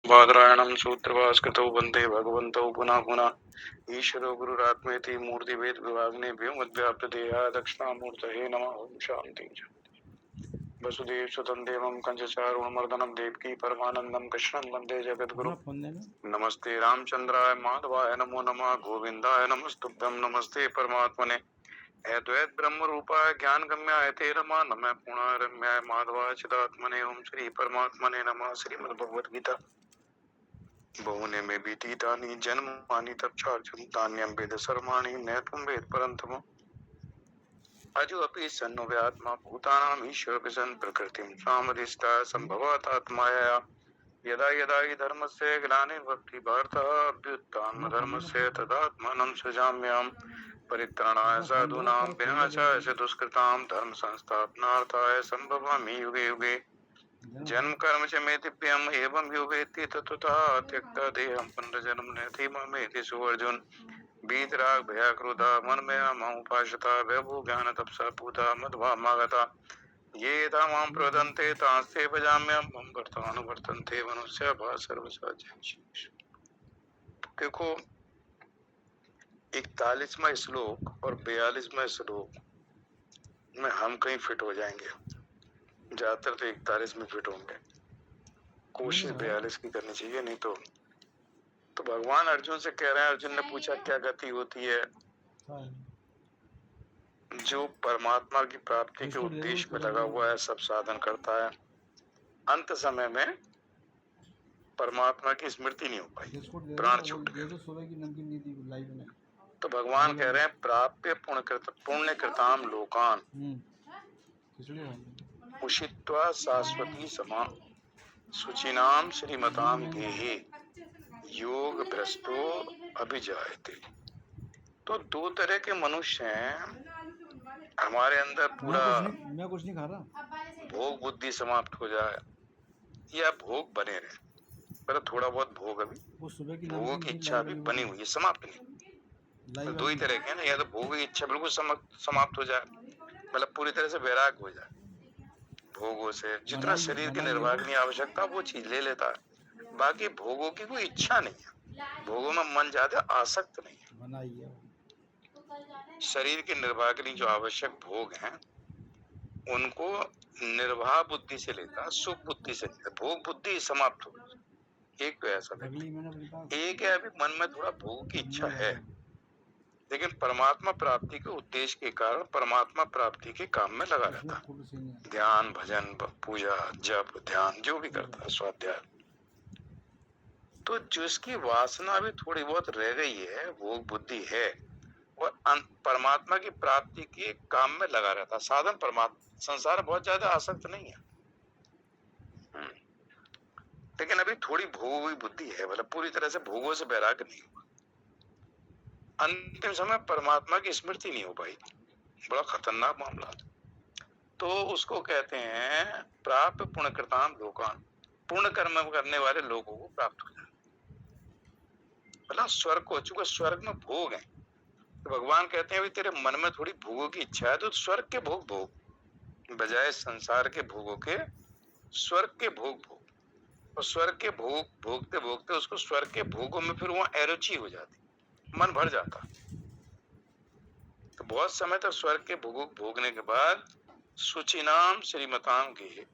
बादरायणं सूत्रभास्कृतौ वन्दे भगवन्तौ पुनः पुनः ईश्वरो गुरुरात्मेति मूर्तिभेद विभागिने व्योमद्व्याप्तदेहाय दक्षिणामूर्तये नमः। ओम शांति। वसुदेव सुतं देवं कंसचारूणमर्दनं देवकी परमानन्दं कृष्णं वन्दे जगद्गुरुं। नमस्ते रामचंद्राय माधवाय नमो नमः। गोविंदाय नमस्तुभ्यं। नमस्ते परमात्मने अद्वैत ब्रह्म रूपाय ज्ञान गम्याय ते रमा नमः पूर्णाय रम्याय माधवाय चिदात्मने। ओम श्री परमात्मने नमः। श्रीमद् भगवद गीता बहुने में बीतीतानि जन्मानि तच्चार्जुन तान्यं वेद सर्वाणि न त्वं वेद परन्तप अजो अपि सन्नोव्यात्मा भूतानां ईश्वरः सन् प्रकृतिं स्वामधिष्ठाय सम्भवातात्माया यदा यदा हि धर्मस्य ग्लानिर्भवति भारतः अभ्युत्थानधर्मस्य तदात्मानं सृजाम्यहम् परित्राणाय साधूनां विनाशाय च दुष्कृतां धर्म संस्थापनार्थाय सम्भवामि युगे युगे। जन्म कर्म च मे दिव्यम एवं यो वेत्ति तत्वतः त्यक्ता देहं पुनर्जन्म नैति ममेति सुवर्जुन। वीतराग भया क्रोधा मन में मामुपाश्रिता वैभव ज्ञान तपसा पूता मध्वामागता ये यथा मां प्रवदन्ते तांस्ते भजाम्यहम् मम वर्तानुवर्तन्ते मनुष्य भा सर्वसा जय। देखो 41वां श्लोक और 42वां श्लोक में हम कहीं फिट हो जाएंगे। ज्यादातर तो 41 में फिट होंगे। कोशिश 42 की करनी चाहिए, नहीं तो भगवान अर्जुन से कह रहे हैं। अर्जुन ने पूछा क्या गति होती है जो परमात्मा की प्राप्ति के उद्देश्य में लगा हुआ है, सब साधन करता है, अंत समय में परमात्मा की स्मृति नहीं हो पाई, प्राण छूट गए। तो भगवान कह रहे हैं प्राप्य पुण्य कृताम लोकान उषित्वा शाश्वती समा सुचिनाम श्रीमताम गेहे योग भ्रष्टो अभिजायते। तो दो तरह के मनुष्य हैं हमारे अंदर। पूरा मैं कुछ नहीं खा रहा। भोग बुद्धि समाप्त हो जाए या भोग बने रहे, पर थोड़ा बहुत भोग अभी, भोगों की इच्छा अभी बनी हुई है, समाप्त नहीं। तो दो ही तरह के हैं, या तो भोग की इच्छा बिल्कुल समाप्त हो जाए, मतलब पूरी तरह से वैराग हो जाए भोगों से। जितना शरीर की निर्वाह की आवश्यकता वो चीज ले लेता है, बाकी भोगों की कोई इच्छा नहीं है, भोगों में मन ज्यादा आसक्त नहीं है। शरीर के निर्वाह के लिए जो आवश्यक भोग हैं उनको निर्वाह बुद्धि से लेता, सुख बुद्धि से लेता, भोग बुद्धि समाप्त हो। एक तो ऐसा व्यक्ति, एक है अभी मन में थोड़ा भोग की इच्छा है, लेकिन परमात्मा प्राप्ति के उद्देश्य के कारण परमात्मा प्राप्ति के काम में लगा रहता, ध्यान भजन पूजा जप ध्यान जो भी करता है, स्वाध्याय। तो जिसकी वासना भी थोड़ी बहुत रह गई है, भोग बुद्धि है, और परमात्मा की प्राप्ति के काम में लगा रहता, साधन परमात्मा संसार बहुत ज्यादा आसक्त नहीं है, लेकिन अभी थोड़ी भोग हुई बुद्धि है, मतलब पूरी तरह से भोगों से वैराग्य नहीं हुआ। अंतिम समय परमात्मा की स्मृति नहीं हो पाई, बड़ा खतरनाक मामला। तो उसको कहते हैं प्राप्त पुण्य कृताम लोकान, पुण्य कर्म करने वाले लोगों को प्राप्त हो जाए, मतलब स्वर्ग को। चूंकि स्वर्ग में भोग है, तो भगवान कहते हैं तेरे मन में थोड़ी भोगों की इच्छा है, तो स्वर्ग के भोग भोग, बजाय संसार के भोगों के स्वर्ग के भोग भोग। और स्वर्ग के भोग भोगते भोगते उसको स्वर्ग के भोगों में फिर वहां अरुचि हो जाती, मन भर जाता। तो बहुत समय तक स्वर्ग के भोग भोगने के बाद सुचिनाम श्रीमताम की,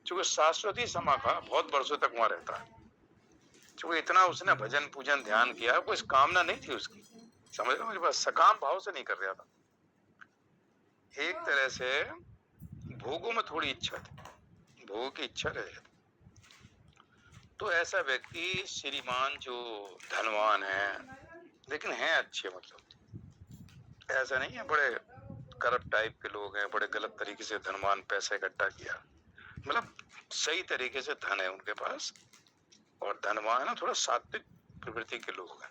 चूंकि शाश्वती समा का बहुत वर्षों तक वहां रहता है, चूंकि इतना उसने भजन पूजन ध्यान किया, कोई कामना नहीं थी उसकी, समझ लो मेरे पास, सकाम भाव से नहीं कर रहा था, एक तरह से भोगों में थोड़ी इच्छा थी, भोग की इच्छा रह जाती। तो ऐसा व्यक्ति श्रीमान जो धनवान है, लेकिन है अच्छे, मतलब ऐसा नहीं है बड़े करप्ट टाइप के लोग हैं, बड़े गलत तरीके से धनवान पैसा इकट्ठा किया, मतलब सही तरीके से धन है उनके पास, और धनवान है थोड़ा सात्विक प्रवृत्ति के लोग हैं।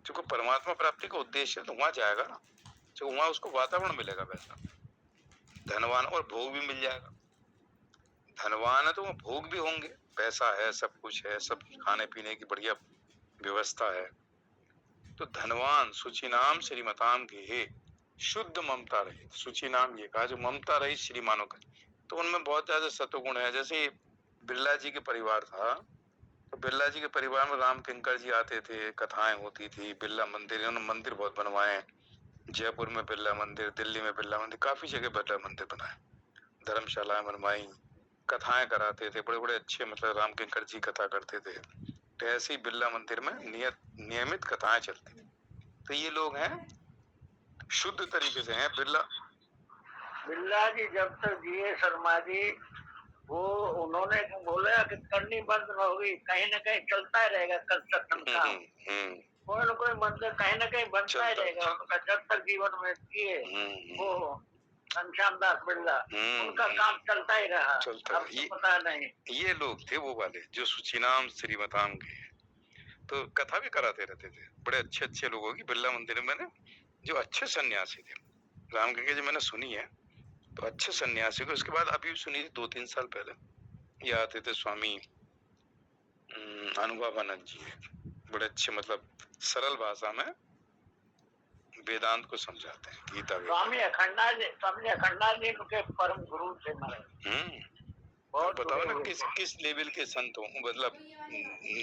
क्योंकि परमात्मा प्राप्ति का उद्देश्य है, तो वहां जाएगा ना, तो वहां उसको वातावरण मिलेगा वैसा, धनवान, और भोग भी मिल जाएगा। धनवान है तो वह भोग भी होंगे, पैसा है, सब कुछ है, सब खाने पीने की बढ़िया व्यवस्था है। तो धनवान सुचि नाम श्रीमताम के शुद्ध ममता रहित, सुचि नाम ये कहा जो ममता रहित श्रीमानों का, तो उनमें बहुत ज्यादा सत्वगुण है। जैसे बिरला जी के परिवार था, तो बिरला जी के परिवार में राम किंकर जी आते थे, कथाएं होती थी, बिरला मंदिर, इन्होंने मंदिर बहुत बनवाए, जयपुर में बिरला मंदिर, दिल्ली में बिरला मंदिर, काफी जगह बिरला मंदिर बनाए, धर्मशालाएं बनवाई, कथाएं कराते थे, बड़े बड़े अच्छे, मतलब राम किंकर जी कथा करते थे। तो ऐसे ही बिरला मंदिर में नियमित कथाएं चलती। तो ये लोग हैं शुद्ध तरीके से हैं बिरला जी जब तक जिए शर्मा जी, वो उन्होंने बोला कि करनी बंद न होगी, कहीं ना कहीं चलता ही रहेगा कंस्ट्रक्शन काम, कोई ना कोई मंदिर कहीं ना कहीं बनता ही रहेगा उनका, जब तक जीवन में जिए वो घनश्याम दास बिरला, उनका काम चलता ही रहा। अब तो पता नहीं। ये लोग थे वो वाले जो सुचिनाम श्रीमताम के, तो कथा भी कराते रहते थे, बड़े अच्छे अच्छे लोगों की बिरला मंदिर में ना, जो अच्छे सन्यासी थे। राम के जो मैंने सुनी है, तो अच्छे सन्यासी को, उसके बाद अभी सुनी थी 2-3 साल पहले, ये आते थे स्वामी अनुभवानंद जी, बड़े अच्छे, मतलब सरल भाषा में वेदांत को समझाते हैं, गीता स्वामी अखंडानंद जी उनके परम गुरु थे महाराज। बहुत बताओ ना किस लेवल के संत होंगे, मतलब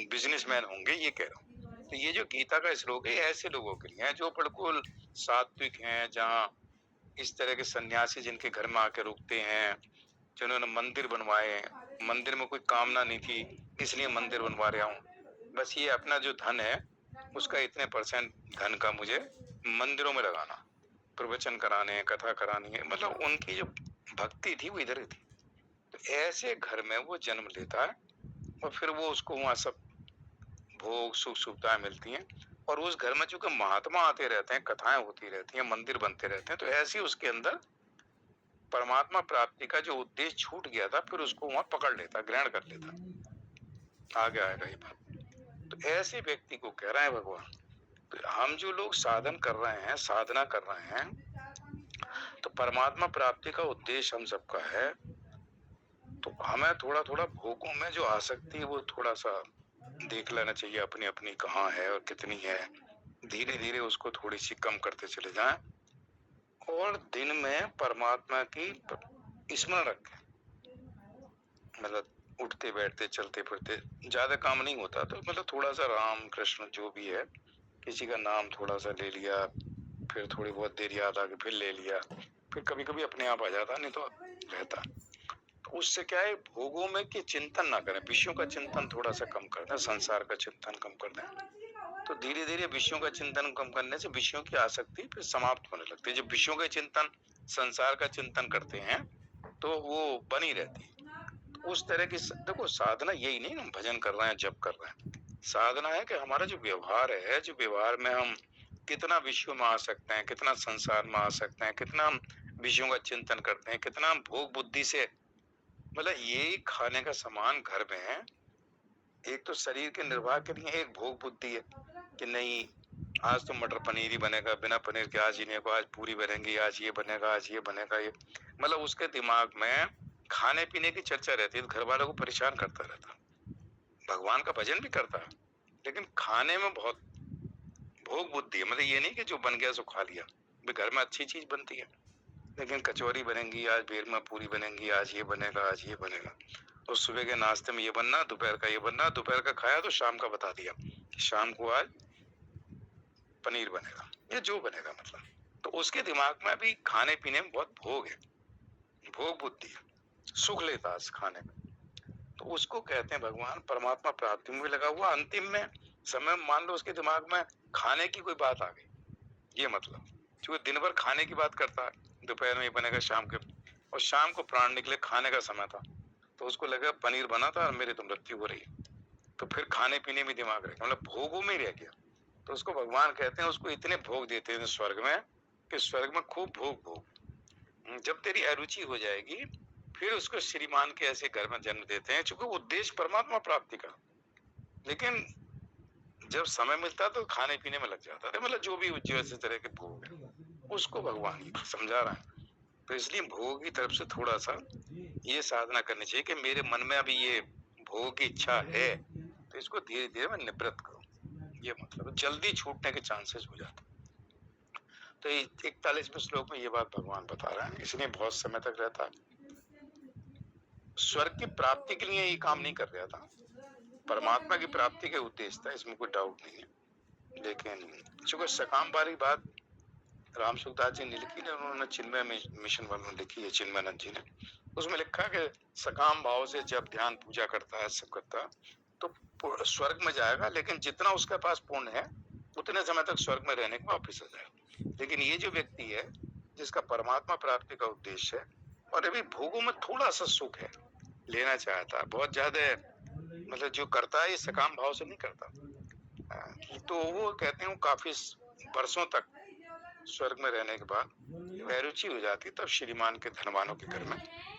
बिजनेसमैन होंगे, ये कह रहा हूँ। तो ये जो गीता का श्लोक है, ऐसे लोगों के लिए है जो बिल्कुल सात्विक हैं, जहाँ इस तरह के सन्यासी जिनके घर में आके रुकते हैं, जिन्होंने मंदिर बनवाए, मंदिर में कोई कामना नहीं थी इसलिए मंदिर बनवा रहा हूँ, बस ये अपना जो धन है उसका इतने % धन का मुझे मंदिरों में लगाना, प्रवचन कराने, कथा करानी है, मतलब उनकी जो भक्ति थी वो इधर ही थी। तो ऐसे घर में वो जन्म लेता है और फिर वो उसको वहां सब भोग सुख सुविधाएं मिलती हैं, और उस घर में चूंकि महात्मा आते रहते हैं, कथाएं होती रहती हैं, मंदिर बनते रहते हैं, तो ऐसे ही उसके अंदर परमात्मा प्राप्ति का जो उद्देश्य छूट गया था, फिर उसको वहां पकड़ लेता, ग्रहण कर लेता। आगे आएगा ये बात। तो ऐसे व्यक्ति को कह रहे हैं भगवान, तो हम जो लोग साधन कर रहे हैं, साधना कर रहे हैं, तो परमात्मा प्राप्ति का उद्देश्य हम सबका है, तो हमें थोड़ा थोड़ा भोगों में जो आसक्ति है वो थोड़ा सा देख लेना चाहिए, अपनी अपनी कहाँ है और कितनी है, धीरे धीरे उसको थोड़ी सी कम करते चले जाएं, और दिन में परमात्मा की स्मरण रखें, मतलब उठते बैठते चलते फिरते, ज्यादा काम नहीं होता तो मतलब थोड़ा सा राम कृष्ण जो भी है, किसी का नाम थोड़ा सा ले लिया, फिर थोड़ी बहुत देर याद आके फिर ले लिया, फिर कभी कभी अपने आप आ जाता, नहीं तो रहता। तो उससे क्या है, भोगों में कि चिंतन ना करें, विषयों का चिंतन थोड़ा सा कम कर दें, संसार का चिंतन कम कर दें, तो धीरे धीरे विषयों का चिंतन कम करने से विषयों की आसक्ति फिर समाप्त होने लगती है। जब विषयों का चिंतन, संसार का चिंतन करते हैं तो वो बनी रहती है। उस तरह की देखो, साधना यही नहीं हम भजन कर रहे हैं, जप कर रहे हैं, साधना है कि हमारा जो व्यवहार है, जो व्यवहार में हम कितना विषयों में आ सकते हैं, कितना संसार में आ सकते हैं, कितना हम विषयों का चिंतन करते हैं, कितना हम भोग बुद्धि से, मतलब ये खाने का सामान घर में है, एक तो शरीर के निर्वाह के लिए एक भोग बुद्धि है कि नहीं आज तो मटर पनीर ही बनेगा, बिना पनीर के आज ही नहीं को, आज पूरी बनेगी, आज ये बनेगा, आज ये बनेगा, ये मतलब उसके दिमाग में खाने पीने की चर्चा रहती है, तो घर वालों को परेशान करता रहता। भगवान का भजन भी करता है लेकिन खाने में बहुत भोग बुद्धि है, मतलब ये नहीं कि जो बन गया सो खा लिया, घर में अच्छी चीज बनती है लेकिन कचौरी बनेंगी, आज बेर में पूरी बनेंगी, आज ये बनेगा, आज ये बनेगा, तो सुबह के नाश्ते में ये बनना, दोपहर का ये बनना, दोपहर का खाया तो शाम का बता दिया शाम को आज पनीर बनेगा, ये जो बनेगा, मतलब तो उसके दिमाग में भी खाने पीने में बहुत भोग है, भोग बुद्धि है, सुख लेता है खाने में। तो उसको कहते हैं भगवान परमात्मा प्राप्ति में लगा हुआ, अंतिम में समय मान लो उसके दिमाग में खाने की कोई बात आ गई, ये मतलब क्योंकि दिन भर खाने की बात करता है, दोपहर में ये बनेगा शाम के, और शाम को प्राण निकले, खाने का समय था, तो उसको लगा पनीर बना था और मेरी तो मृत्यु हो रही है, तो फिर खाने पीने में दिमाग रह गया, मतलब भोगों में ही रह गया। तो उसको भगवान कहते हैं, उसको इतने भोग देते हैं स्वर्ग में कि स्वर्ग में खूब भोग, जब तेरी अरुचि हो जाएगी फिर उसको श्रीमान के ऐसे घर में जन्म देते हैं, चूंकि उद्देश्य परमात्मा प्राप्ति का, लेकिन जब समय मिलता तो खाने पीने में लग जाता था, मतलब जो भी जैसे तरह के भोग है उसको भगवान समझा रहा है। तो इसलिए भोग की तरफ से थोड़ा सा ये साधना करनी चाहिए कि मेरे मन में अभी ये भोग की इच्छा है, तो इसको धीरे धीरे मैं निवृत्त करूं, ये मतलब जल्दी छूटने के चांसेस हो जाते। तो 41वें श्लोक में ये बात भगवान बता रहे हैं, इसलिए बहुत समय तक रहता है, स्वर्ग की प्राप्ति के लिए ये काम नहीं कर रहा था, परमात्मा की प्राप्ति के उद्देश्य था, इसमें कोई डाउट नहीं है। लेकिन चूंकि सकाम वाली बात राम सुखदास जी ने लिखी ना, उन्होंने चिन्मय मिशन वालों ने लिखी है, चिन्मयानंद जी ने, उसमें लिखा कि सकाम भाव से जब ध्यान पूजा करता है, सब करता है, तो स्वर्ग में जाएगा, लेकिन जितना उसके पास पुण्य है उतने समय तक स्वर्ग में रहने के वापिस आ जाएगा। लेकिन ये जो व्यक्ति है जिसका परमात्मा प्राप्ति का उद्देश्य है और अभी भोगों में थोड़ा सा सुख है, लेना चाहता है, बहुत ज्यादा मतलब जो करता है ये सकाम भाव से नहीं करता, तो वो कहते हैं काफी वर्षों तक स्वर्ग में रहने के बाद अरुचि हो जाती, तब श्रीमान के धनवानों के घर में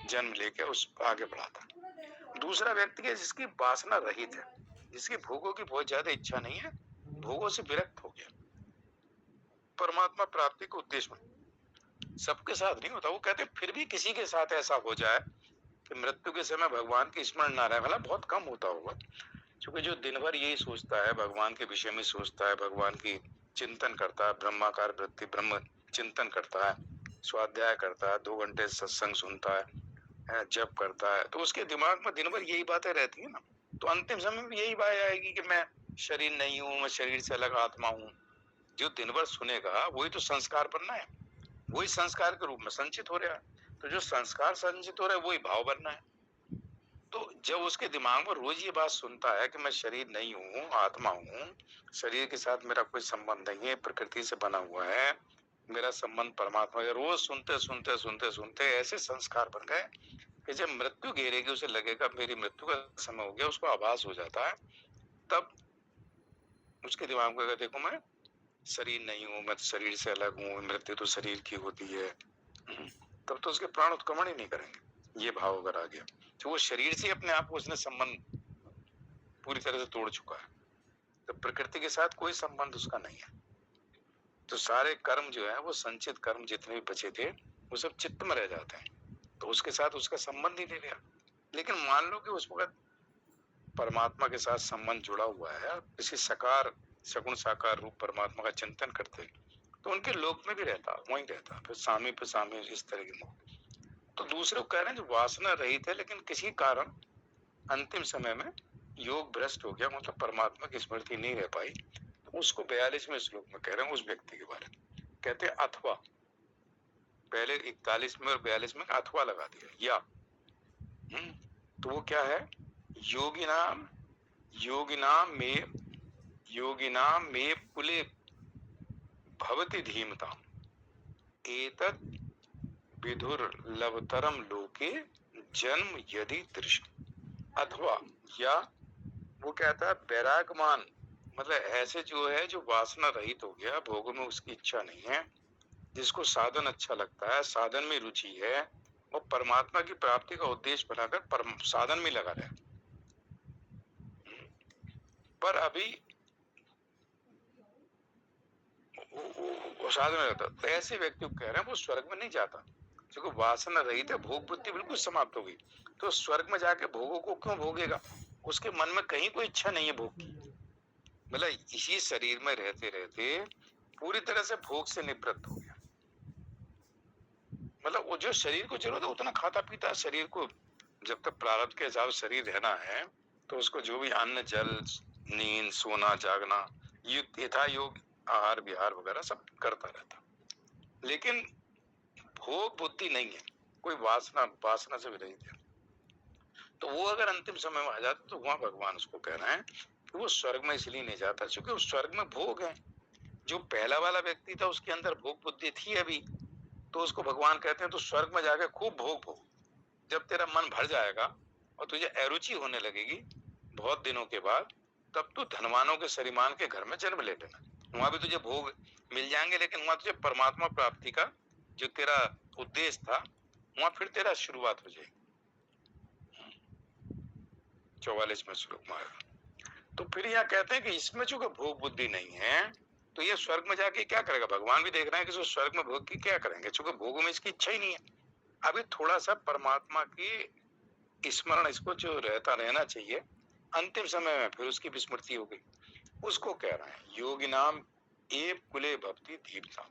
जन्म लेके उस आगे बढ़ाता। दूसरा व्यक्ति है जिसकी वासना रहित है, जिसकी भोगों की बहुत ज्यादा इच्छा नहीं है, भोगों से विरक्त हो गया, परमात्मा प्राप्ति के उद्देश्य में। सबके साथ नहीं होता, वो कहते हैं फिर भी किसी के साथ ऐसा हो जाए कि मृत्यु के समय भगवान की स्मरण ना रहे, भला बहुत कम होता होगा, क्योंकि जो दिन भर यही सोचता है, भगवान के विषय में सोचता है, भगवान की चिंतन करता है, ब्रह्माकार वृत्ति ब्रह्म चिंतन करता है, स्वाध्याय करता है, 2 घंटे सत्संग सुनता है, जप करता है, तो उसके दिमाग में दिन भर यही बातें रहती है ना, तो अंतिम समय में यही बात आएगी कि मैं शरीर नहीं हूँ, मैं शरीर से अलग आत्मा हूँ। जो दिन भर सुनेगा वही तो संस्कार बनना है, वही संस्कार के रूप में संचित हो रहा है, तो जो संस्कार संचित हो रहा है वही भाव बनना है। तो जब उसके दिमाग में रोज ये बात सुनता है कि मैं शरीर नहीं हूँ, आत्मा हूँ, शरीर के साथ मेरा कोई संबंध नहीं है, प्रकृति से बना हुआ है, मेरा संबंध परमात्मा है, रोज सुनते सुनते सुनते सुनते ऐसे संस्कार बन गए कि जब मृत्यु घेरेगी उसे लगेगा मेरी मृत्यु का समय हो गया, उसको आभास हो जाता है, तब उसके दिमाग में देखो मैं शरीर नहीं हूँ, मैं तो शरीर से अलग हूँ, मृत्यु तो शरीर की होती है, तब तो उसके प्राण उत्क्रमण ही नहीं करेंगे। ये भाव अगर आ गया तो वो शरीर से अपने आप को उसने संबंध पूरी तरह से तोड़ चुका है, तो प्रकृति के साथ कोई संबंध उसका नहीं है, तो सारे कर्म जो है वो संचित कर्म जितने भी बचे थे वो सब चित्त में रह जाते हैं, तो उसके साथ उसका संबंध ही नहीं रहा। लेकिन मान लो कि उस वक्त परमात्मा के साथ संबंध जुड़ा हुआ है, किसी सकार सगुण साकार रूप परमात्मा का चिंतन करते, तो उनके लोक में भी रहता, वहीं रहता, फिर सामी पे सामी इस तरह की। तो दूसरे को कह रहे हैं जो वासना रहित है लेकिन किसी कारण अंतिम समय में योग भ्रष्ट हो गया, मतलब परमात्मा की स्मृति नहीं रह पाई, तो उसको 42वें श्लोक में कह रहे हैं उस व्यक्ति के बारे में, कहते हैं अथवा, पहले 41 में और 42 में अथवा लगा दिया या, तो वो क्या है, योगिनाम में कुले भवति धीमता एतत् विधुर्लभतरम लोके जन्म यदि दृष्ट। अथवा या वो कहता है वैरागमान, मतलब ऐसे जो है जो वासना रहित हो गया, भोगों में उसकी इच्छा नहीं है, जिसको साधन अच्छा लगता है, साधन में रुचि है, वो परमात्मा की प्राप्ति का उद्देश्य बनाकर साधन में लगा रहे, पर अभी वो साधन में रहता, तो ऐसे व्यक्ति को कह रहे हैं वो स्वर्ग में नहीं जाता, क्योंकि वासना रहित है, भोग बुद्धि बिल्कुल समाप्त हो गई, तो स्वर्ग में जाके भोगों को क्यों भोगेगा, उसके मन में कहीं कोई इच्छा नहीं है भोग की, मतलब इसी शरीर में रहते रहते पूरी तरह से भोग से निवृत्त हो गया, मतलब वो जो शरीर को जरूरत है उतना खाता पीता, शरीर को जब तक प्रारब्ध के हिसाब शरीर रहना है तो उसको जो भी अन्न जल नींद सोना जागना यथा योग आहार विहार वगैरह सब करता रहता, लेकिन भोग बुद्धि नहीं है, कोई वासना से भी रहित है, तो वो अगर अंतिम समय में आ जाता तो वहां भगवान उसको कह रहे हैं कि वो स्वर्ग में इसलिए नहीं जाता क्योंकि उस स्वर्ग में भोग है, जो पहला वाला व्यक्ति था उसके अंदर भोग बुद्धि थी अभी, तो उसको भगवान कहते हैं तो स्वर्ग में जाके खूब भोग, जब तेरा मन भर जाएगा और तुझे अरुचि होने लगेगी बहुत दिनों के बाद, तब तू धनवानों के श्रीमान के घर में जन्म ले लेना, वहां भी तुझे भोग मिल जाएंगे, लेकिन वहां तुझे परमात्मा प्राप्ति का जो तेरा उद्देश्य था वहां फिर तेरा शुरुआत हो जाएगी। 44वें श्लोक में आएगा, तो फिर यहाँ कहते हैं कि इसमें चूंकि भोग बुद्धि नहीं है तो ये स्वर्ग में जाके क्या करेगा, भगवान भी देख रहे हैं कि स्वर्ग में भोग की क्या करेंगे, चूंकि भोगों में इसकी इच्छा ही नहीं है, अभी थोड़ा सा परमात्मा की स्मरण इसको जो रहना चाहिए, अंतिम समय में फिर उसकी विस्मृति हो गई, उसको कह रहे हैं योगी नाम एव कुले भक्ति धीमता,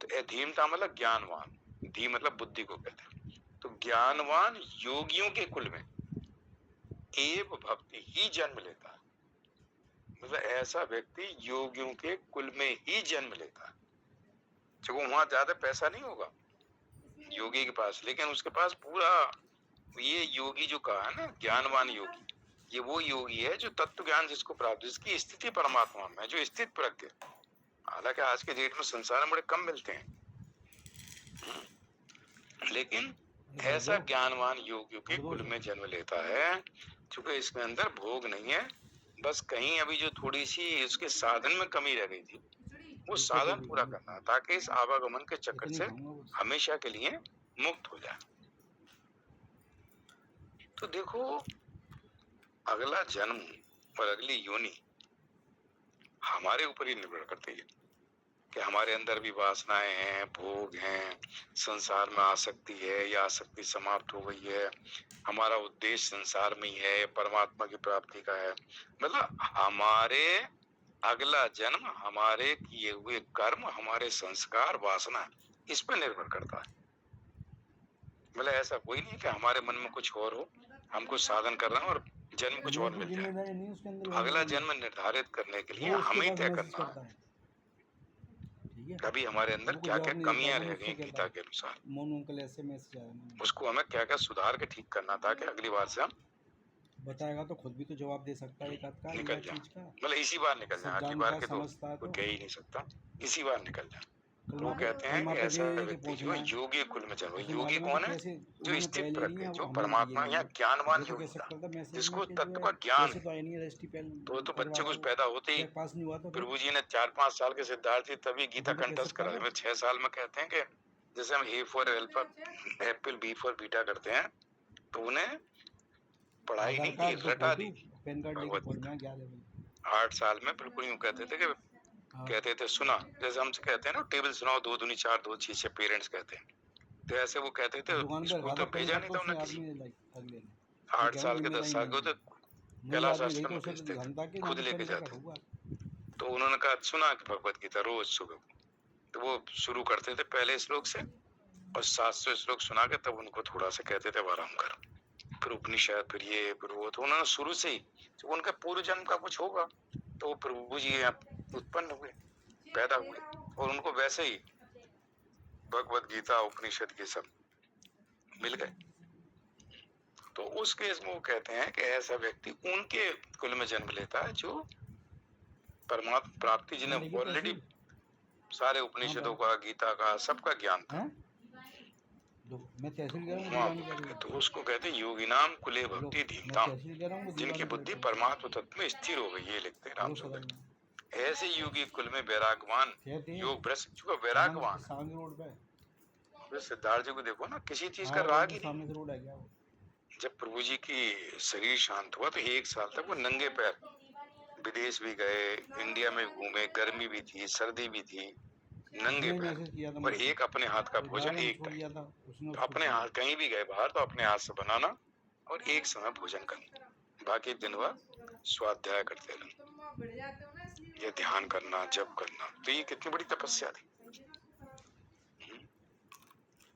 तो धीमता मतलब ज्ञानवान, धी मतलब बुद्धि को कहते हैं, तो ज्ञानवान योगियों के कुल में, एव भक्ति ही जन्म लेता है। मतलब ऐसा व्यक्ति योगियों के कुल में ही जन्म लेता है। क्योंकि वहां ज्यादा पैसा नहीं होगा योगी के पास, लेकिन उसके पास पूरा, ये योगी जो कहा है ना ज्ञानवान योगी, ये वो योगी है जो तत्व ज्ञान जिसको प्राप्त, जिसकी स्थिति परमात्मा में, जो स्थित प्रज्ञ। हालांकि आज के डेट में संसार में बड़े कम मिलते हैं, लेकिन ऐसा ज्ञानवान योगियों के कुल में जन्म लेता है। क्योंकि इसके अंदर भोग नहीं है, बस कहीं अभी जो थोड़ी सी उसके साधन में कमी रह गई थी, वो साधन पूरा करना है, ताकि इस आवागमन के चक्कर से हमेशा के लिए मुक्त हो जाए। तो देखो, अगला जन्म और अगली योनि हमारे ऊपर ही निर्भर करती है कि हमारे अंदर भी वासनाएं हैं, भोग हैं, संसार में आसक्ति है या आसक्ति समाप्त हो गई है, हमारा उद्देश्य संसार में ही है, परमात्मा की प्राप्ति का है। मतलब हमारे अगला जन्म, हमारे किए हुए कर्म, हमारे संस्कार, वासना, इस पर निर्भर करता है। मतलब ऐसा कोई नहीं कि हमारे मन में कुछ और हो, हम कुछ साधन कर रहे हैं और जन्म कुछ और मिल जाए। अगला जन्म निर्धारित करने के लिए हमें ही तय करना है कभी हमारे अंदर क्या क्या कमियां रह गई गीता के अनुसार, उसको हमें क्या क्या सुधार के ठीक करना था कि अगली बार से हम बताएगा तो खुद भी तो जवाब दे सकता है तत्काल निकल जाए। मतलब इसी बार निकल जाए, अगली बार के तो कोई कह ही नहीं सकता, इसी बार निकल जाए। वो कहते हैं कि ऐसा व्यक्ति जो योगी कुल में चलो, योगी कौन है? जो स्थित प्रज्ञ, जो परमात्मा या ज्ञानवान योगी था, जिसको तत्व का ज्ञान है। तो बच्चे कुछ पैदा होते ही प्रभु जी ने 4-5 साल के सिद्धार्थी तभी गीता कंठस्थ करा दिया। 6 साल में कहते हैं कि जैसे हम A for apple, B for beta करते हैं, तो उन्हें पढ़ाई नहीं की, रटा दी। 8 साल में बिल्कुल यूं कहते थे कि कहते थे सुना, जैसे हमसे कहते हैं ना टेबल सुनाओ, 2 दूनी 4 2 6 6 पेरेंट्स कहते हैं, तो ऐसे वो कहते थे। स्कूल तो भेजा नहीं था उन्हें किसी। 8 साल के 10 साल के तो कैलाश आश्रम में भेजते थे, खुद लेके जाते। तो उन्होंने कहा सुना कि भगवत गीता रोज सुबह, तो वो शुरू करते थे पहले श्लोक से और 700 श्लोक सुना के तब उनको थोड़ा सा कहते थे आराम कर, फिर उपनिषद, फिर ये फिर वो। तो उन्होंने शुरू से ही, तो उनका पूर्व जन्म का कुछ होगा, तो प्रभु जी उत्पन्न हुए, पैदा हुए, और उनको वैसे ही भगवत गीता, उपनिषद के सब मिल गए। तो उस केस में वो कहते हैं कि ऐसा व्यक्ति उनके कुल में जन्म लेता है जो परमात्मा प्राप्ति, जिन्हें ऑलरेडी सारे उपनिषदों का, गीता का, सबका ज्ञान था। तो उसको कहते हैं योगी नाम कुले भक्ति धीमताम, जिनकी बुद्धि परमात्मा तत्व में स्थिर हो गई, ये लिखते हैं रामचंद्र। ऐसे योगी कुल में वैरागवान योग भ्रष्ट, चुका वैरागवान। सिद्धार्थ जी को देखो ना, किसी चीज का राग ही नहीं। जब प्रभु जी की शरीर शांत हुआ तो 1 साल तक वो नंगे पैर विदेश भी गए, इंडिया में घूमे, गर्मी भी थी, सर्दी भी थी, नंगे पैर, और एक अपने हाथ का भोजन, एक टाइम। तो अपने हाथ, कहीं भी गए बाहर तो अपने हाथ से बनाना और एक समय भोजन करना, बाकी दिन भर स्वाध्याय करते रहना, ये ध्यान करना, जप करना। तो ये कितनी बड़ी तपस्या थी।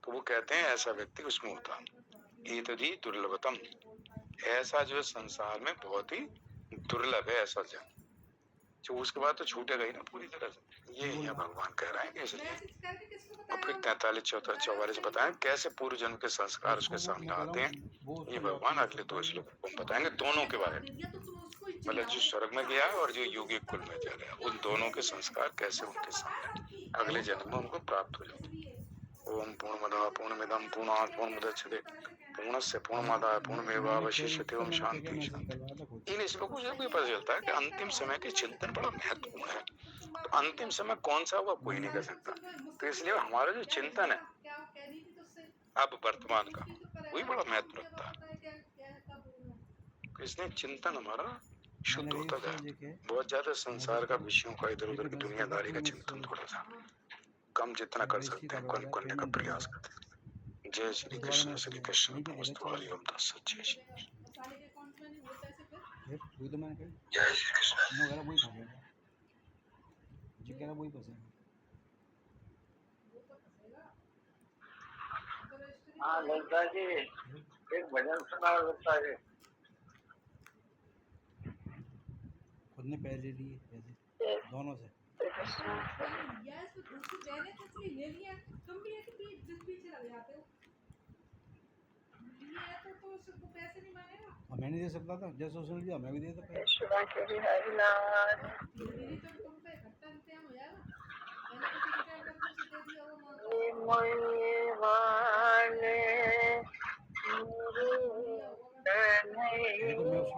तो वो कहते हैं ऐसा व्यक्ति उसमें होता है। एतद्धि दुर्लभतम, ऐसा जो संसार में बहुत ही दुर्लभ है ऐसा जन, जो उसके बाद तो छूटेगा ही ना पूरी तरह से। ये यहाँ भगवान कह रहे हैं इसलिए। और फिर 43-44 बताएं कैसे पूर्व जन्म के संस्कार उसके सामने आते हैं। ये भगवान अगले 2 श्लोक को बताएंगे, दोनों के बारे में। मतलब जो स्वर्ग में गया है और जो योगी कुल में जा रहा है, उन दोनों के संस्कार कैसे उनके सामने अगले जन्म में उनको प्राप्त हो जाते हैं। ओम पूर्णमदः पूर्णमिदं पूर्णात् पूर्णमुदच्यते पूर्णस्य पूर्णमादाय पूर्णमेवावशिष्यते। ओम शांति शांति। इन श्लोकों से भी पता चलता है कि अंतिम समय के चिंतन बड़ा महत्वपूर्ण है। तो अंतिम समय कौन सा हुआ कोई नहीं कह सकता, तो इसलिए हमारा जो चिंतन है अब वर्तमान का, वही बड़ा महत्व रखता है। इसलिए चिंतन हमारा शुद्ध होता जाए। बहुत ज्यादा संसार का, विषयों का, इधर उधर की दुनियादारी का चिंतन थोड़ा सा कम जितना कर सकते हैं करने का प्रयास करते हैं। जय श्री कृष्ण। श्री कृष्ण नमस्तु हरि ओम तत्सत। जय श्री कृष्ण। हाँ ललिता जी, एक भजन सुनाओ ललिता जी। खुद ने पैसे लिए पैसे दोनों से। और मैं नहीं दे सकता था, जैसे उसने दिया मैं भी दे देता पैसे। ये तो मैं उसकी कह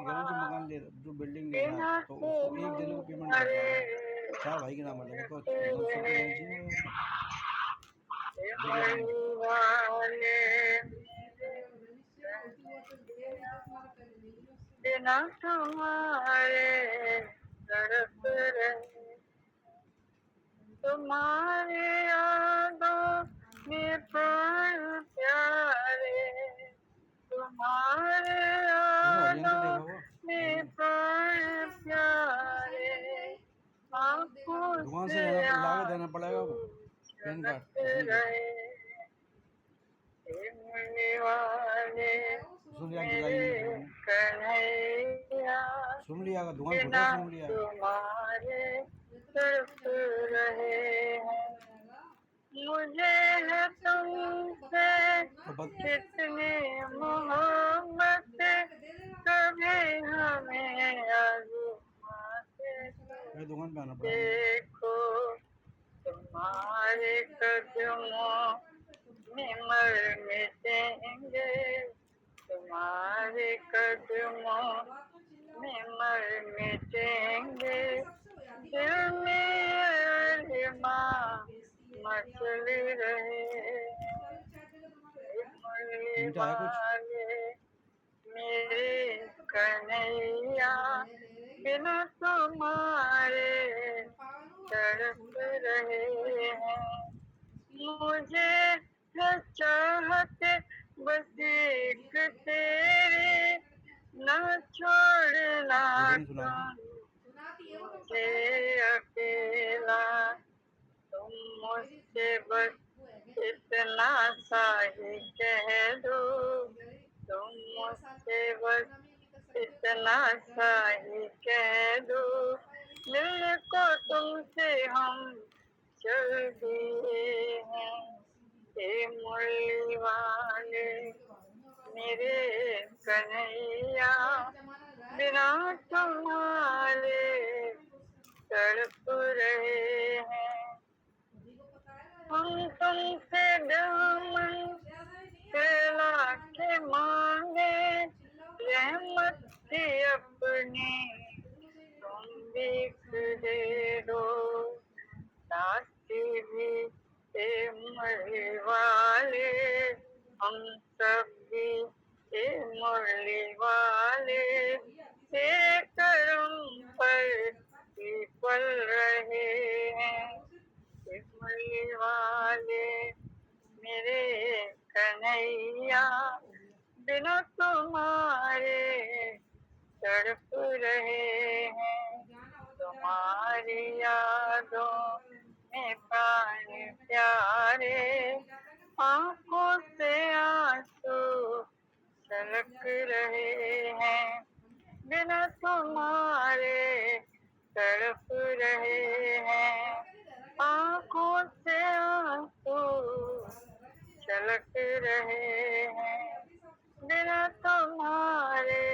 रहा हूँ जो मकान ले जो बिल्डिंग ले रहा है तो उसको एक दिन को पेमेंट कर रहा है, चार भाई के नाम पर लगे तो 900 रुपये देना चाहिए बिना तुम्हारे तड़प रहे, तुम्हारे यादों में प्राण प्यारे, तुम्हारे यादों में प्राण प्यारे, आँखों दुकान से से ला के देना पड़ेगा वो पैन कार्ड। सुन लिया कन्हैया सुन लिया दुकान खोला सुन लिया तुम्हारे तड़प रहे हैं, मुझे है तुमसे कितनी मोहब्बत, कभी हमें आज़माते दुकान पे आना पड़ेगा। देखो तुम्हारे कदमों में मर मिटेंगे, तुम्हारे कदमों में मर मिटेंगे, दिल में अरमां मचल रहे, मेरे कन्हैया बिना तुम्हारे तड़प रहे हैं, मुझे है चाहत बस एक तेरी, न छोड़ना मुझे अकेला, तुम मुझसे बस इतना सा ही कह दो, तुम मुझसे बस इतना सा ही कह दो, मिलने को तुमसे हम चल दिए हैं, हे मुरली वाले मेरे कन्हैया बिना तुम्हारे तड़प रहे हैं, हम तुमसे दामन फैला के मांगे रहमत की अपनी, तुम भी दे दो दास्ती भी ए मुरली वाले, हम सब भी ए मुरली वाले, ए करम पर पल रहे हैं, ए मुरली वाले मेरे कन्हैया बिना तुम्हारे तड़प रहे हैं, तुम्हारी यादों में प्राण प्यारे, आँखों से आंसू छलक रहे हैं, बिना तुम्हारे तड़प रहे हैं, आँखों से आंसू छलक रहे हैं, बिना तुम्हारे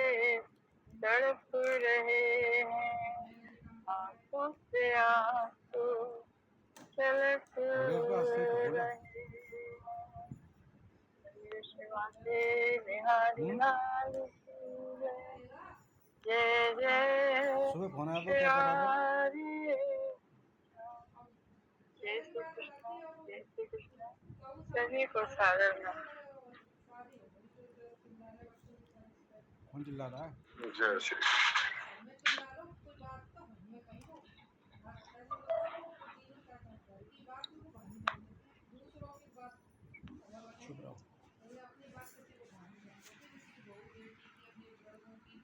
तड़प रहे हैं, आँखों से आंसू छलक रहे हैं। बिहारी लाल जय जय सुबह फोन आया तो क्या करा जय श्री कृष्ण सभी को सागर में कौन चिल्ला रहा है? जय श्री